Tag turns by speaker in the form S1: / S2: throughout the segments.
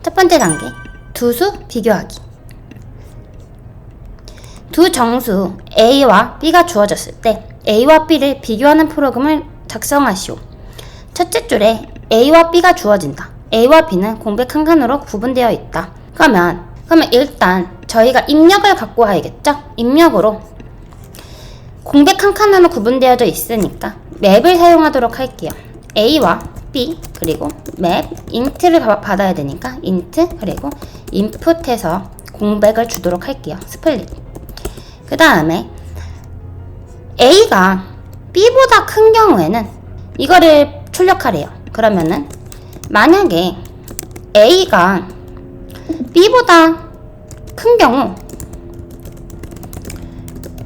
S1: 첫 번째 단계, 두 수 비교하기. 두 정수 A와 B가 주어졌을 때 A와 B를 비교하는 프로그램을 작성하시오. 첫째 줄에 A와 B가 주어진다. A와 B는 공백 한 칸으로 구분되어 있다. 그러면 일단 저희가 입력을 갖고 와야겠죠? 입력으로 공백 한 칸으로 구분되어져 있으니까 맵을 사용하도록 할게요. A와 B 그리고 맵 int를 받아야 되니까 int 그리고 input해서 공백을 주도록 할게요. 스플릿. 그 다음에 A가 B보다 큰 경우에는 이거를 출력하래요. 그러면은 만약에 A가 B보다 큰 경우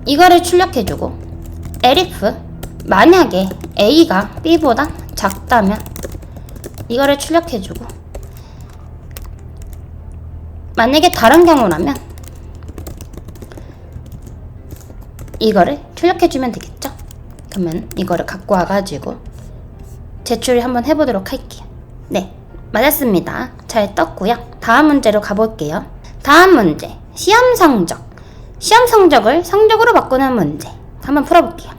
S1: 이거를 출력해주고 elif 만약에 A가 B보다 작다면 이거를 출력해주고 만약에 다른 경우라면 이거를 출력해주면 되겠죠? 그러면 이거를 갖고 와가지고 제출을 한번 해보도록 할게요. 네, 맞았습니다. 잘 떴고요. 다음 문제로 가볼게요. 다음 문제, 시험 성적을 성적으로 바꾸는 문제 한번 풀어볼게요.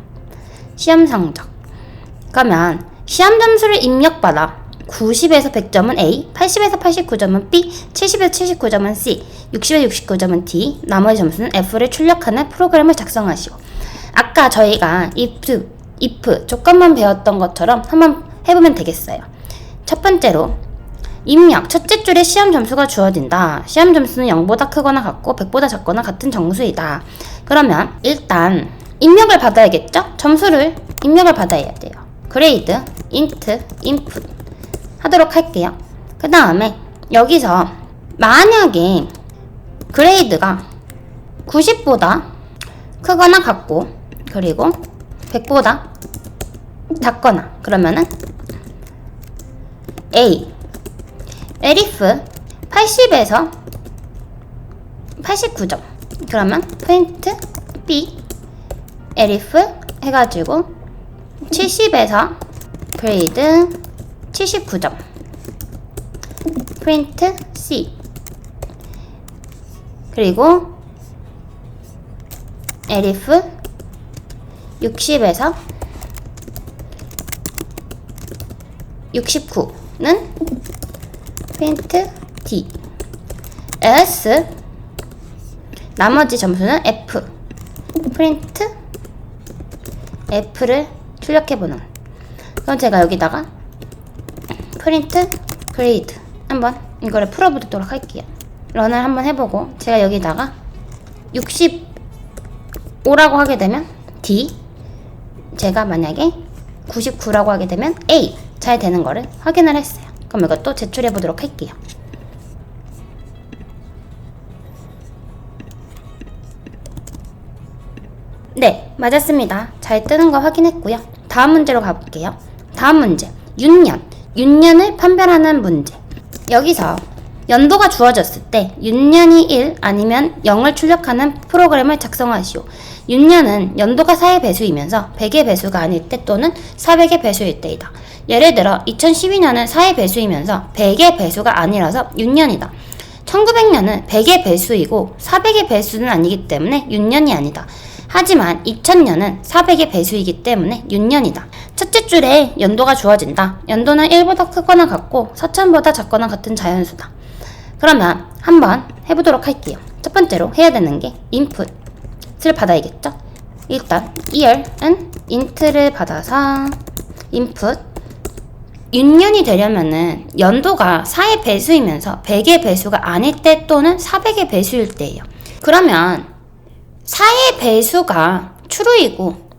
S1: 시험 성적. 그러면 시험 점수를 입력받아 90에서 100점은 A, 80에서 89점은 B, 70에서 79점은 C, 60에서 69점은 D, 나머지 점수는 F를 출력하는 프로그램을 작성하시오. 아까 저희가 if 조건만 배웠던 것처럼 한번 해보면 되겠어요. 첫 번째로 입력, 첫째 줄에 시험 점수가 주어진다. 시험 점수는 0보다 크거나 같고 100보다 작거나 같은 정수이다. 그러면 일단 입력을 받아야겠죠? 점수를 입력을 받아야 돼요. 그레이드, int, input 하도록 할게요. 그 다음에 여기서 만약에 그레이드가 90보다 크거나 같고 그리고 100보다 작거나 그러면은 A elif 80에서 89점 그러면 프린트 B elif 해가지고 70에서 그레이드 79점 프린트 C 그리고 elif 60에서 69는 프린트 D else 나머지 점수는 F 프린트 F를 출력해보는. 그럼 제가 여기다가 프린트 그레이드 한번 이거를 풀어보도록 할게요. 런을 한번 해보고 제가 여기다가 65라고 하게 되면 D 제가 만약에 99라고 하게 되면 A 잘 되는 거를 확인을 했어요. 그럼 이것도 제출해 보도록 할게요. 네, 맞았습니다. 잘 뜨는 거 확인했고요. 다음 문제로 가볼게요. 다음 문제, 윤년을 판별하는 문제. 여기서 연도가 주어졌을 때 윤년이 1 아니면 0을 출력하는 프로그램을 작성하시오. 윤년은 연도가 4의 배수이면서 100의 배수가 아닐 때 또는 400의 배수일 때이다. 예를 들어 2012년은 4의 배수이면서 100의 배수가 아니라서 윤년이다. 1900년은 100의 배수이고 400의 배수는 아니기 때문에 윤년이 아니다. 하지만 2000년은 400의 배수이기 때문에 윤년이다. 첫째 줄에 연도가 주어진다. 연도는 1보다 크거나 같고 4000보다 작거나 같은 자연수다. 그러면 한번 해보도록 할게요. 첫 번째로 해야 되는 게 input을 받아야겠죠? 일단 year은 int를 받아서 input 윤년이 되려면은 연도가 4의 배수이면서 100의 배수가 아닐 때 또는 400의 배수일 때예요. 그러면 4의 배수가 true이고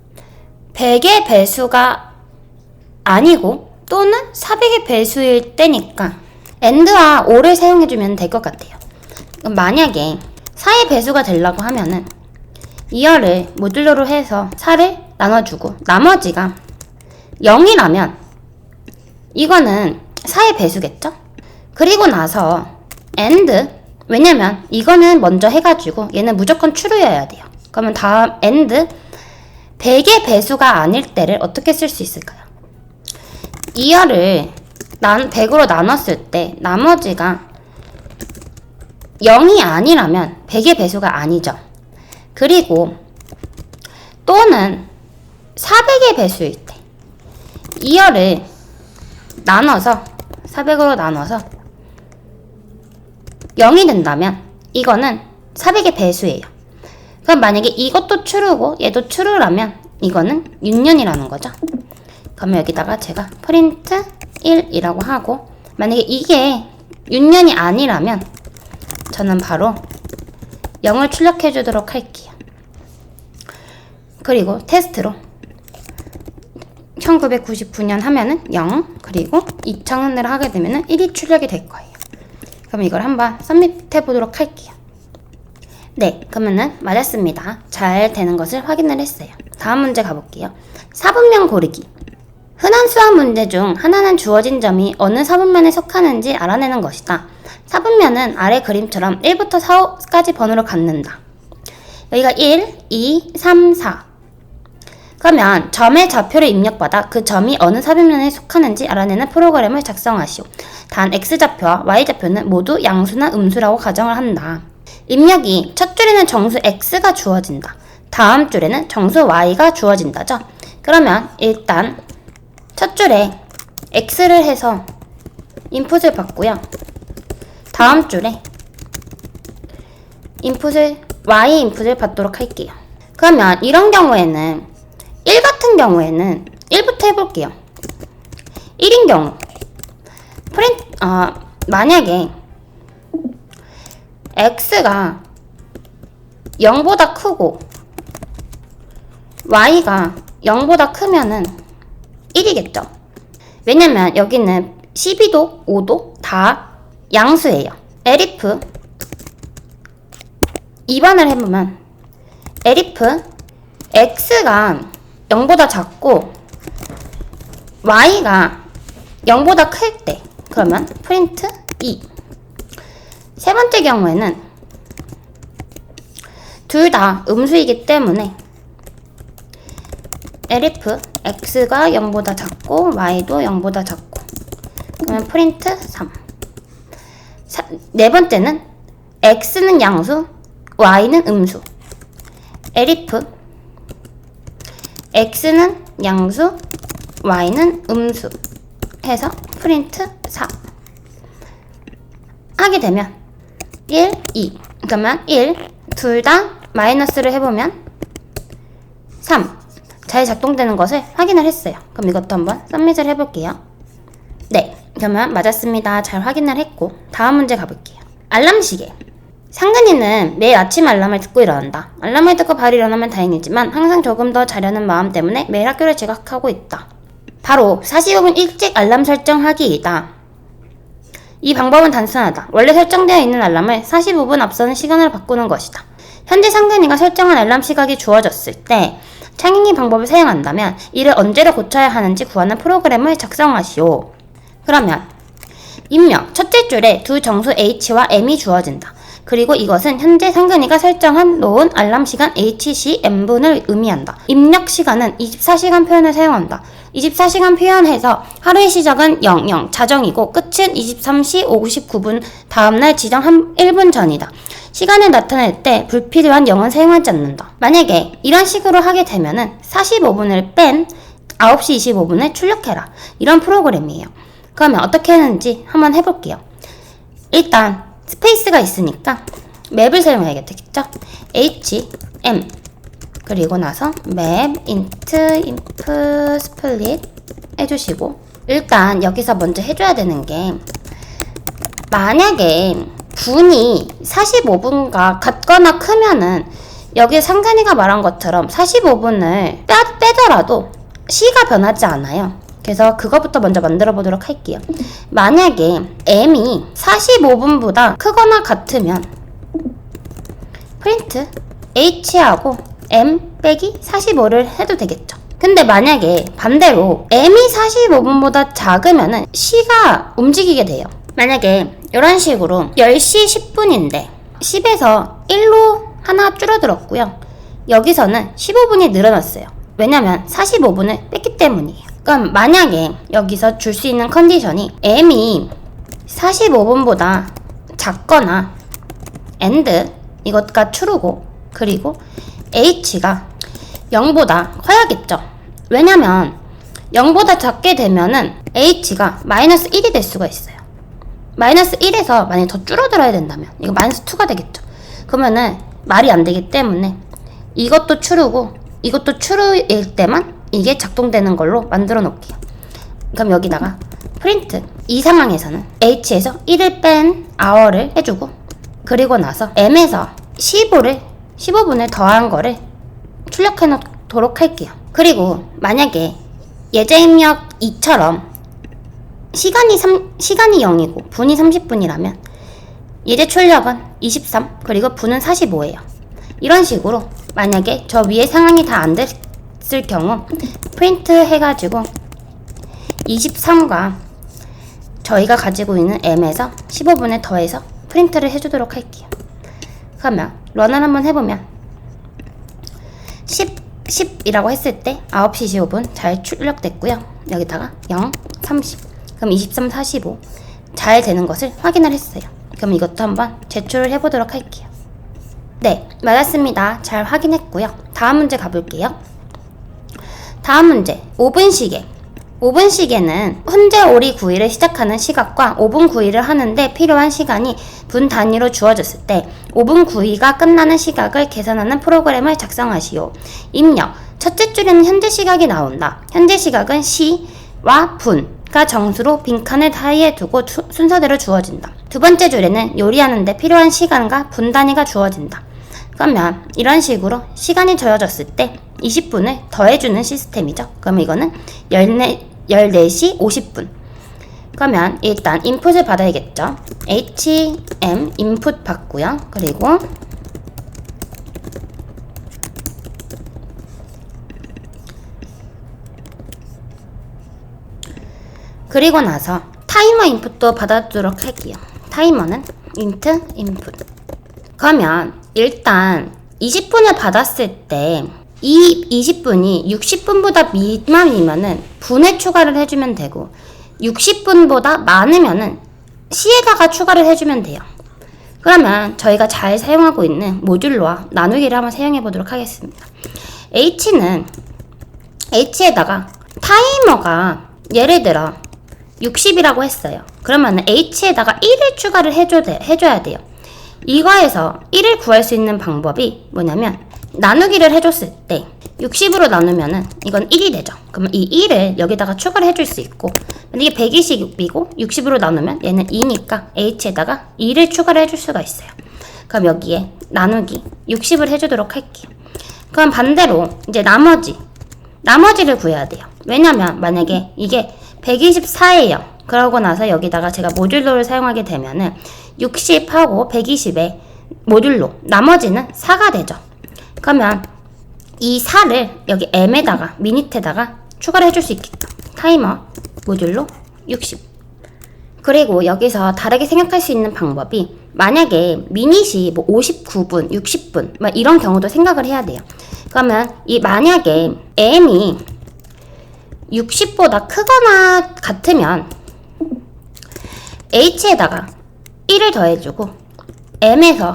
S1: 100의 배수가 아니고 또는 400의 배수일 때니까 and와 or를 사용해주면 될 것 같아요. 그럼 만약에 4의 배수가 되려고 하면은 2열을 모듈로로 해서 4를 나눠주고 나머지가 0이라면 이거는 4의 배수겠죠? 그리고 나서 and 왜냐면 이거는 먼저 해가지고 얘는 무조건 true여야 돼요. 그러면 다음 and 100의 배수가 아닐 때를 어떻게 쓸 수 있을까요? 2열을 100으로 나눴을 때 나머지가 0이 아니라면 100의 배수가 아니죠. 그리고 또는 400의 배수일 때 2열을 나눠서 400으로 나눠서 0이 된다면 이거는 400의 배수예요. 그럼 만약에 이것도 true고 얘도 true라면 이거는 윤년이라는 거죠. 그러면 여기다가 제가 print 1이라고 하고, 만약에 이게 윤년이 아니라면 저는 바로 0을 출력해 주도록 할게요. 그리고 테스트로 1999년 하면은 0, 그리고 2000년을 하게 되면은 1이 출력이 될 거예요. 그럼 이걸 한번 서밋 해보도록 할게요. 네, 그러면은 맞았습니다. 잘 되는 것을 확인을 했어요. 다음 문제 가볼게요. 사분면 고르기. 흔한 수학 문제 중 하나는 주어진 점이 어느 사분면에 속하는지 알아내는 것이다. 사분면은 아래 그림처럼 1부터 4까지 번호를 갖는다. 여기가 1, 2, 3, 4. 그러면 점의 좌표를 입력받아 그 점이 어느 사분면에 속하는지 알아내는 프로그램을 작성하시오. 단 x좌표와 y좌표는 모두 양수나 음수라고 가정을 한다. 입력이 첫 줄에는 정수 x가 주어진다. 다음 줄에는 정수 y가 주어진다죠. 그러면 일단 첫 줄에 x를 해서 인풋을 받고요. 다음 줄에 y 인풋을 받도록 할게요. 그러면 이런 경우에는 1 같은 경우에는 1부터 해볼게요. 1인 경우 만약에 x가 0보다 크고 y가 0보다 크면은 1이겠죠. 왜냐면 여기는 12도, 5도 다 양수예요. elif 2번을 해보면 elif x가 0보다 작고 y가 0보다 클 때, 그러면 print 2. 세 번째 경우에는 둘 다 음수이기 때문에 elif x가 0보다 작고 y도 0보다 작고, 그러면 print 3. 네 번째는 x는 양수, y는 음수. elif x는 양수, y는 음수 해서 print 4 하게 되면 1, 2. 그러면 1, 둘 다 마이너스를 해보면 3. 잘 작동되는 것을 확인을 했어요. 그럼 이것도 한번 서밋을 해볼게요. 네, 그러면 맞았습니다. 잘 확인을 했고, 다음 문제 가볼게요. 알람 시계. 상근이는 매일 아침 알람을 듣고 일어난다. 알람을 듣고 바로 일어나면 다행이지만 항상 조금 더 자려는 마음 때문에 매일 학교를 지각하고 있다. 바로 45분 일찍 알람 설정하기이다. 이 방법은 단순하다. 원래 설정되어 있는 알람을 45분 앞서는 시간으로 바꾸는 것이다. 현재 상근이가 설정한 알람 시각이 주어졌을 때 창인이 방법을 사용한다면 이를 언제로 고쳐야 하는지 구하는 프로그램을 작성하시오. 그러면 입력 첫째 줄에 두 정수 h와 m이 주어진다. 그리고 이것은 현재 상근이가 설정한 놓은 알람 시간 hc m분을 의미한다. 입력 시간은 24시간 표현을 사용한다. 24시간 표현해서 하루의 시작은 00 자정이고 끝은 23시 59분 다음날 지정 1분 전이다. 시간을 나타낼 때 불필요한 0은 사용하지 않는다. 만약에 이런 식으로 하게 되면은 45분을 뺀 9시 25분을 출력해라. 이런 프로그램이에요. 그러면 어떻게 하는지 한번 해볼게요. 일단 스페이스가 있으니까 맵을 사용해야겠죠. m 그리고 나서 map int inf split 해주시고, 일단 여기서 먼저 해줘야 되는 게, 만약에 분이 45분과 같거나 크면은 여기 상근이가 말한 것처럼 45분을 빼더라도 C가 변하지 않아요. 그래서 그거부터 먼저 만들어 보도록 할게요. 만약에 m이 45분보다 크거나 같으면 print h하고 m 빼기 45를 해도 되겠죠. 근데 만약에 반대로 m이 45분보다 작으면은 C가 움직이게 돼요. 만약에 이런 식으로 10시 10분인데 10에서 1로 하나 줄어들었고요. 여기서는 15분이 늘어났어요. 왜냐면 45분을 뺐기 때문이에요. 그럼 만약에 여기서 줄 수 있는 컨디션이 m이 45분보다 작거나 and 이것가 true고, 그리고 h가 0보다 커야겠죠. 왜냐면 0보다 작게 되면은 h가 마이너스 1이 될 수가 있어요. 마이너스 1에서 만약에 더 줄어들어야 된다면 이거 마이너스 2가 되겠죠. 그러면은 말이 안 되기 때문에 이것도 true고 이것도 true일 때만 이게 작동되는 걸로 만들어 놓을게요. 그럼 여기다가 프린트, 이 상황에서는 h에서 1을 뺀 hour를 해주고, 그리고 나서 m에서 15분을 더한 거를 출력해 놓도록 할게요. 그리고 만약에 예제 입력 2처럼 시간이 0이고 분이 30분이라면 예제 출력은 23 그리고 분은 45예요. 이런 식으로 만약에 저 위에 상황이 다 안 됐을 경우 프린트 해가지고 23과 저희가 가지고 있는 m에서 15분을 더해서 프린트를 해주도록 할게요. 그러면 런을 한번 해보면 10이라고 했을 때 9시 25분 잘 출력됐고요. 여기다가 0, 30 그럼 23, 45 잘 되는 것을 확인을 했어요. 그럼 이것도 한번 제출을 해보도록 할게요. 네, 맞았습니다. 잘 확인했고요. 다음 문제 가볼게요. 다음 문제 5분 시계. 5분 시계는 훈제 오리 구이를 시작하는 시각과 5분 구이를 하는데 필요한 시간이 분 단위로 주어졌을 때 5분 구이가 끝나는 시각을 계산하는 프로그램을 작성하시오. 입력. 첫째 줄에는 현재 시각이 나온다. 현재 시각은 시와 분가 정수로 빈칸을 사이에 두고 순서대로 주어진다. 두 번째 줄에는 요리하는데 필요한 시간과 분 단위가 주어진다. 그러면 이런 식으로 시간이 저어졌을 때 20분을 더해주는 시스템이죠. 그러면 이거는 14시 50분. 그러면 일단 인풋을 받아야겠죠. hm 인풋 받고요. 그리고 나서 타이머 인풋도 받아주도록 할게요. 타이머는 int 인풋. 그러면 일단 20분을 받았을 때 이 20분이 60분보다 미만이면은 분에 추가를 해주면 되고 60분보다 많으면은 시에다가 추가를 해주면 돼요. 그러면 저희가 잘 사용하고 있는 모듈로와 나누기를 한번 사용해 보도록 하겠습니다. h에다가 타이머가 예를 들어 60이라고 했어요. 그러면 h에다가 1을 추가를 해줘야 돼요. 이거에서 1을 구할 수 있는 방법이 뭐냐면 나누기를 해줬을 때 60으로 나누면은 이건 1이 되죠. 그러면 이 1을 여기다가 추가를 해줄 수 있고, 근데 이게 120이고 60으로 나누면 얘는 2니까 h에다가 2를 추가를 해줄 수가 있어요. 그럼 여기에 나누기 60을 해주도록 할게요. 그럼 반대로 이제 나머지를 구해야 돼요. 왜냐면 만약에 이게 124예요. 그러고 나서 여기다가 제가 모듈로를 사용하게 되면은 60하고 120에 모듈로 나머지는 4가 되죠. 그러면 이 4를 여기 m에다가 미닛에다가 추가를 해줄 수 있겠죠. 타이머 모듈로 60. 그리고 여기서 다르게 생각할 수 있는 방법이 만약에 미닛이 뭐 59분, 60분 막 이런 경우도 생각을 해야 돼요. 그러면 이 만약에 m이 60보다 크거나 같으면 h에다가 1을 더해주고 m에서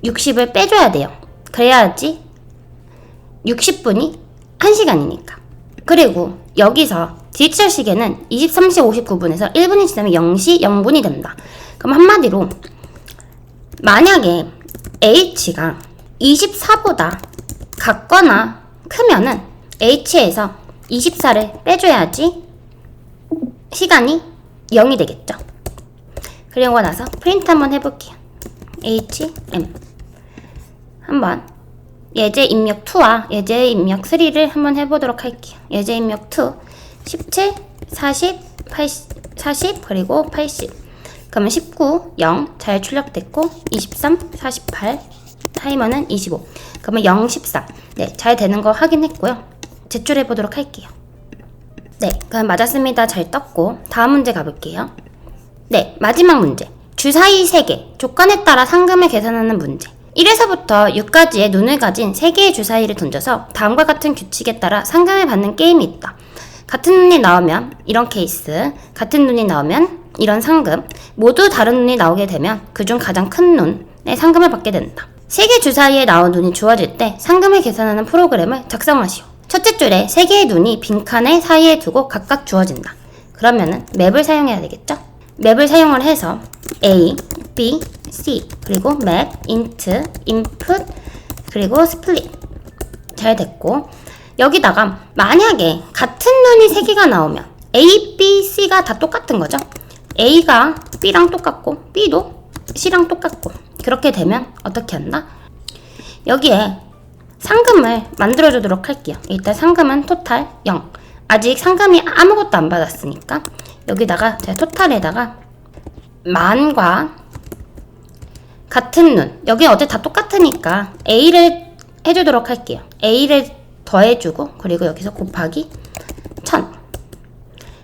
S1: 60을 빼줘야 돼요. 그래야지 60분이 1시간이니까. 그리고 여기서 디지털 시계는 23시 59분에서 1분이 지나면 0시 0분이 된다. 그럼 한마디로 만약에 h가 24보다 같거나 크면은 h에서 24를 빼줘야지 시간이 0이 되겠죠. 그리고 나서 프린트 한번 해볼게요. hm 한번 예제 입력 2와 예제 입력 3를 한번 해보도록 할게요. 예제 입력 2 17, 40, 40 그리고 80. 그러면 19, 0 잘 출력됐고 23, 48 타이머는 25. 그러면 0, 14. 네, 잘 되는 거 확인했고요. 제출해 보도록 할게요. 네, 그럼 맞았습니다. 잘 떴고 다음 문제 가볼게요. 네, 마지막 문제. 주사위 3개, 조건에 따라 상금을 계산하는 문제. 1에서부터 6까지의 눈을 가진 3개의 주사위를 던져서 다음과 같은 규칙에 따라 상금을 받는 게임이 있다. 같은 눈이 나오면 이런 케이스, 같은 눈이 나오면 이런 상금, 모두 다른 눈이 나오게 되면 그중 가장 큰 눈의 상금을 받게 된다. 3개 주사위에 나온 눈이 주어질 때 상금을 계산하는 프로그램을 작성하시오. 첫째 줄에 3개의 눈이 빈칸을 사이에 두고 각각 주어진다. 그러면은 맵을 사용해야 되겠죠? 맵을 사용을 해서 A, B, C, 그리고 맵, int, input, 그리고 split. 잘 됐고, 여기다가 만약에 같은 눈이 3개가 나오면 A, B, C가 다 똑같은 거죠? A가 B랑 똑같고 B도 C랑 똑같고, 그렇게 되면 어떻게 한다? 여기에 상금을 만들어주도록 할게요. 일단 상금은 토탈 0. 아직 상금이 아무것도 안 받았으니까 여기다가 제가 토탈에다가 만과 같은 눈, 여기 어제 다 똑같으니까 A를 해주도록 할게요. A를 더해주고, 그리고 여기서 곱하기 1000.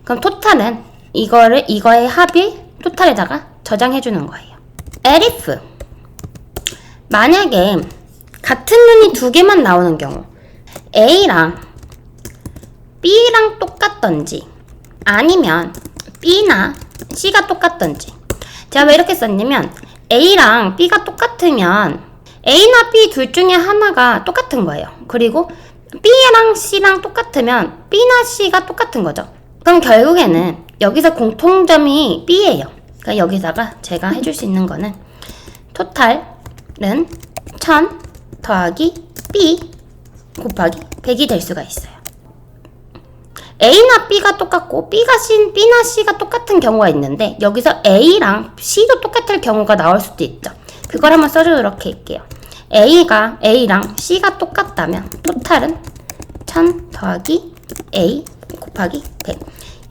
S1: 그럼 토탈은 이거의 합이 토탈에다가 저장해주는 거예요. elif. 만약에 같은 눈이 2개만 나오는 경우, A랑 B랑 똑같던지, 아니면 B나 C가 똑같던지. 제가 왜 이렇게 썼냐면, A랑 B가 똑같으면 A나 B 둘 중에 하나가 똑같은 거예요. 그리고 B랑 C랑 똑같으면 B나 C가 똑같은 거죠. 그럼 결국에는 여기서 공통점이 B예요. 그러니까 여기다가 제가 해줄 수 있는 거는 토탈은 1000 더하기 B 곱하기 100이 될 수가 있어요. A나 B가 똑같고 B나 C가 똑같은 경우가 있는데, 여기서 A랑 C도 똑같을 경우가 나올 수도 있죠. 그걸 한번 써주도록 할게요. A가 A랑 C가 똑같다면 토탈은 1000 더하기 A 곱하기 100.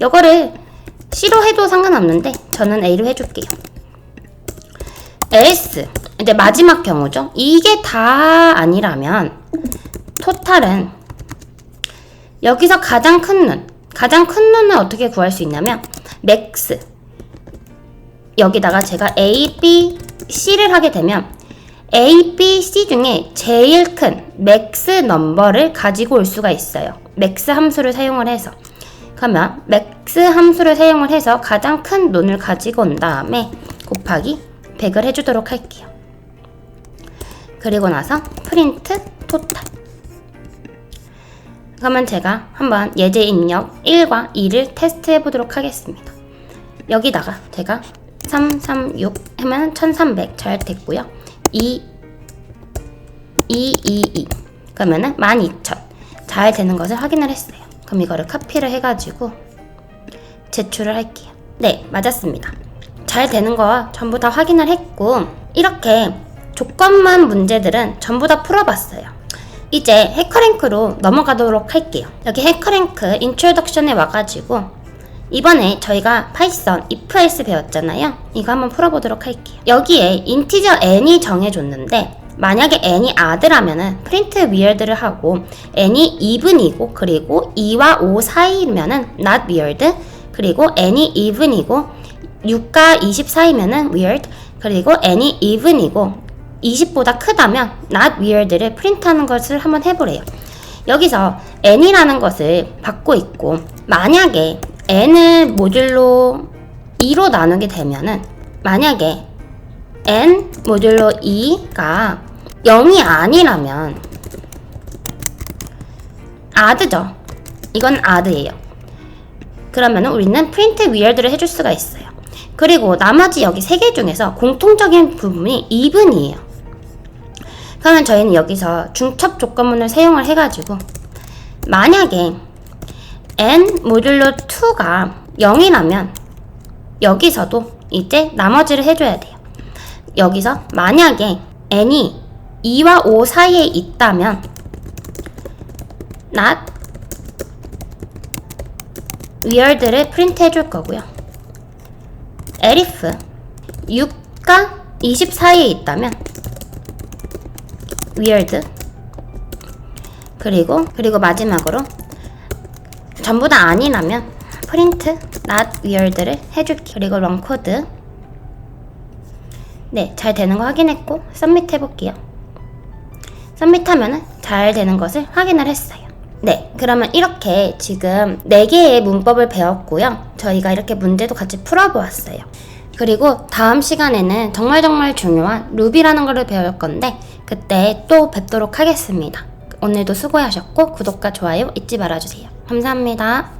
S1: 이거를 C로 해도 상관없는데 저는 A로 해줄게요. else, 이제 마지막 경우죠. 이게 다 아니라면 토탈은 여기서 가장 큰 눈을 어떻게 구할 수 있냐면 max, 여기다가 제가 A, B, C를 하게 되면 A, B, C 중에 제일 큰 max 넘버를 가지고 올 수가 있어요. max 함수를 사용을 해서. 그러면 max 함수를 사용을 해서 가장 큰 눈을 가지고 온 다음에 곱하기 100을 해주도록 할게요. 그리고 나서 프린트 토탈. 그러면 제가 한번 예제 입력 1과 2를 테스트 해보도록 하겠습니다. 여기다가 제가 336 하면 1300 잘 됐고요. 2 그러면은 12000 잘 되는 것을 확인을 했어요. 그럼 이거를 카피를 해가지고 제출을 할게요. 네, 맞았습니다. 잘 되는 거 전부 다 확인을 했고, 이렇게 조건만 문제들은 전부 다 풀어봤어요. 이제 해커랭크로 넘어가도록 할게요. 여기 해커랭크 인트로덕션에 와가지고 이번에 저희가 파이썬 if else 배웠잖아요. 이거 한번 풀어보도록 할게요. 여기에 인티저 n이 정해줬는데, 만약에 n이 odd라면은 print weird를 하고, n이 even이고 그리고 2와 5 사이면은 not weird, 그리고 n이 even이고 6과 20 사이면은 weird, 그리고 n이 even이고 20보다 크다면 not weird를 프린트하는 것을 한번 해보래요. 여기서 n이라는 것을 받고 있고, 만약에 n을 모듈로 2로 나누게 되면은, 만약에 n 모듈로 2가 0이 아니라면 odd죠. 이건 odd예요. 그러면은 우리는 print weird를 해줄 수가 있어요. 그리고 나머지 여기 3개 중에서 공통적인 부분이 even이에요. 그러면 저희는 여기서 중첩 조건문을 사용을 해가지고, 만약에 n 모듈로 2가 0이라면 여기서도 이제 나머지를 해줘야 돼요. 여기서 만약에 n이 2와 5 사이에 있다면 not weird를 프린트 해줄 거고요. elif 6과 20 사이에 있다면 weird, 그리고 마지막으로 전부 다 아니라면 print not weird를 해줄게요. 그리고 run 코드. 네, 잘 되는 거 확인했고 서밋 해볼게요. 서밋하면 잘 되는 것을 확인을 했어요. 네, 그러면 이렇게 지금 4개의 문법을 배웠고요. 저희가 이렇게 문제도 같이 풀어보았어요. 그리고 다음 시간에는 정말 중요한 루비라는 거를 배울 건데 그때 또 뵙도록 하겠습니다. 오늘도 수고하셨고 구독과 좋아요 잊지 말아주세요. 감사합니다.